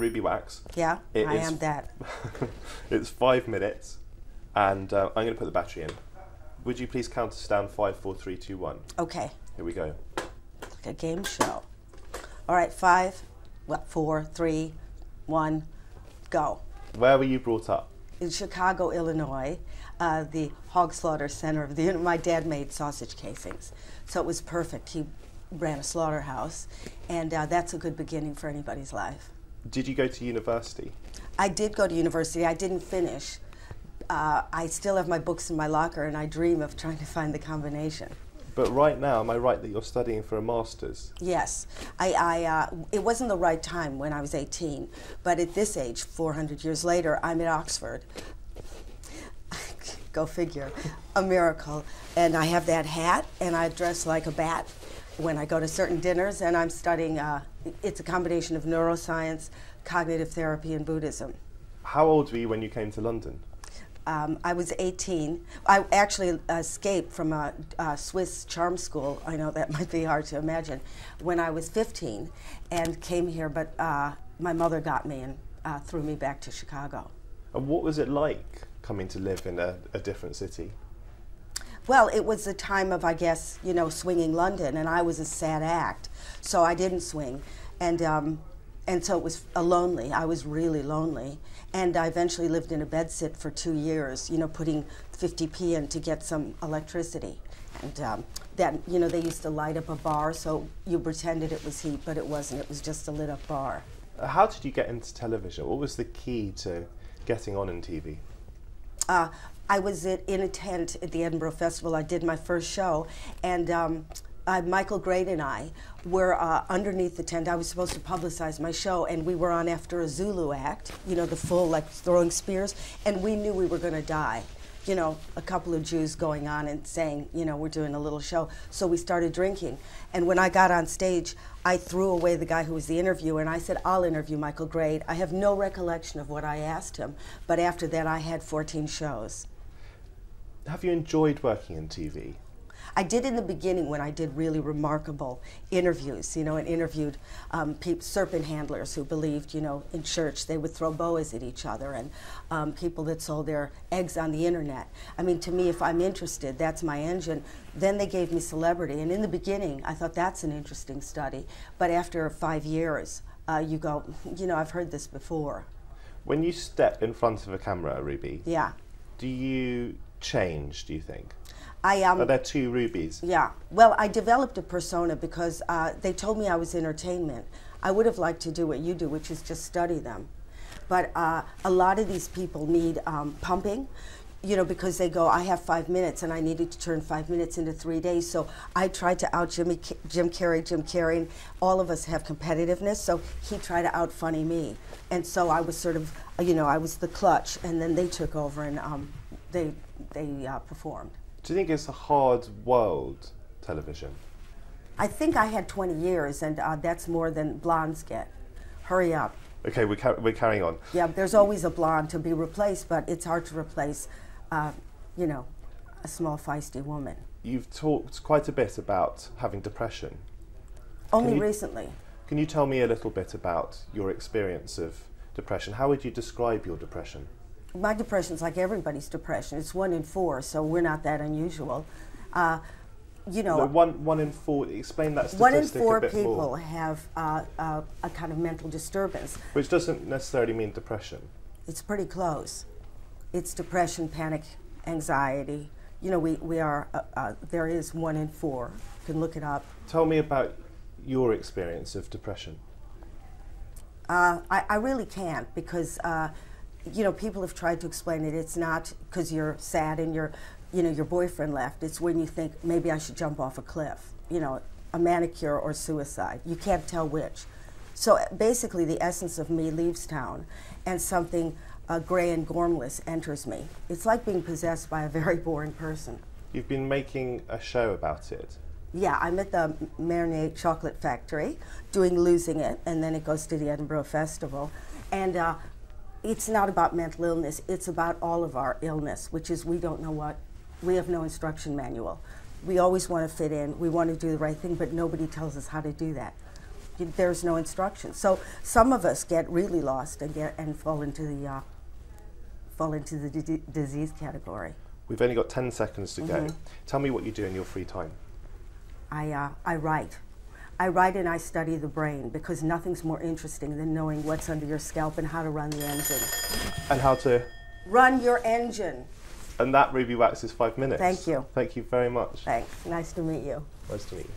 Ruby Wax. Yeah, I am that. It's 5 minutes, and I'm going to put the battery in. Would you please count us down? 5, 4, 3, 2, 1. Okay. Here we go. Like a game show. All right, 5, 4, 3, 1, go. Where were you brought up? In Chicago, Illinois, the hog slaughter center of the. My dad made sausage casings, so it was perfect. He ran a slaughterhouse, and that's a good beginning for anybody's life. Did you go to university? I did go to university. I didn't finish. I still have my books in my locker, and I dream of trying to find the combination. But right now, am I right that you're studying for a master's? Yes. It wasn't the right time when I was 18, but at this age, 400 years later, I'm at Oxford. Go figure. A miracle. And I have that hat, and I dress like a bat when I go to certain dinners, and I'm studying, it's a combination of neuroscience, cognitive therapy, and Buddhism. How old were you when you came to London? I was 18. I actually escaped from a Swiss charm school. I know that might be hard to imagine. When I was 15 and came here, but my mother got me and threw me back to Chicago. And what was it like coming to live in a different city? Well, it was the time of, I guess, you know, swinging London, and I was a sad act, so I didn't swing. And so it was lonely. I was really lonely. And I eventually lived in a bedsit for 2 years, you know, putting 50p in to get some electricity. And that, you know, they used to light up a bar, so you pretended it was heat, but it wasn't. It was just a lit up bar. How did you get into television? What was the key to getting on in TV? I was in a tent at the Edinburgh Festival. I did my first show, and Michael Grade and I were underneath the tent. I was supposed to publicize my show, and we were on after a Zulu act, you know, the full, like, throwing spears, and we knew we were going to die. You know, a couple of Jews going on and saying, you know, we're doing a little show. So we started drinking. And when I got on stage, I threw away the guy who was the interviewer, and I said, I'll interview Michael Grade. I have no recollection of what I asked him, but after that I had 14 shows. Have you enjoyed working in TV? I did in the beginning when I did really remarkable interviews, you know, and interviewed serpent handlers who believed, you know, in church they would throw boas at each other, and people that sold their eggs on the internet. I mean, to me, if I'm interested, that's my engine. Then they gave me celebrity, and in the beginning, I thought that's an interesting study. But after 5 years, you go, you know, I've heard this before. When you step in front of a camera, Ruby, yeah, do you change, do you think? Are there two Rubies? Yeah. Well, I developed a persona because they told me I was entertainment. I would have liked to do what you do, which is just study them. But a lot of these people need pumping, you know, because they go, I have 5 minutes, and I needed to turn 5 minutes into 3 days. So I tried to out Jim Carrey, and all of us have competitiveness, so he tried to out funny me. And so I was sort of, you know, I was the clutch, and then they took over, and they performed. Do you think it's a hard world, television? I think I had 20 years, and that's more than blondes get. Hurry up. Okay, we're carrying on. Yeah, there's always a blonde to be replaced, but it's hard to replace, you know, a small, feisty woman. You've talked quite a bit about having depression. Only recently. Can you tell me a little bit about your experience of depression? How would you describe your depression? My depression's like everybody's depression. It's 1 in 4, so we're not that unusual. You know, no, one in 4. Explain that statistic 1 in 4 a bit people more. have a kind of mental disturbance. Which doesn't necessarily mean depression. It's pretty close. It's depression, panic, anxiety. You know, we are. There is 1 in 4. You can look it up. Tell me about your experience of depression. I really can't, because you know, people have tried to explain it. It's not because you're sad and your boyfriend left. It's when you think, maybe I should jump off a cliff, you know, a manicure or suicide. You can't tell which. So basically the essence of me leaves town, and something gray and gormless enters me. It's like being possessed by a very boring person. You've been making a show about it. Yeah, I'm at the Marnier Chocolate Factory doing Losing It, and then it goes to the Edinburgh Festival. And it's not about mental illness, it's about all of our illness, which is we don't know what, we have no instruction manual. We always want to fit in, we want to do the right thing, but nobody tells us how to do that. there's no instruction. So some of us get really lost and fall into the disease category. We've only got 10 seconds to go. Tell me what you do in your free time. I write. I write and I study the brain, because nothing's more interesting than knowing what's under your scalp and how to run the engine. And how to run your engine. And that, Ruby Wax, is 5 minutes. Thank you. Thank you very much. Thanks. Nice to meet you. Nice to meet you.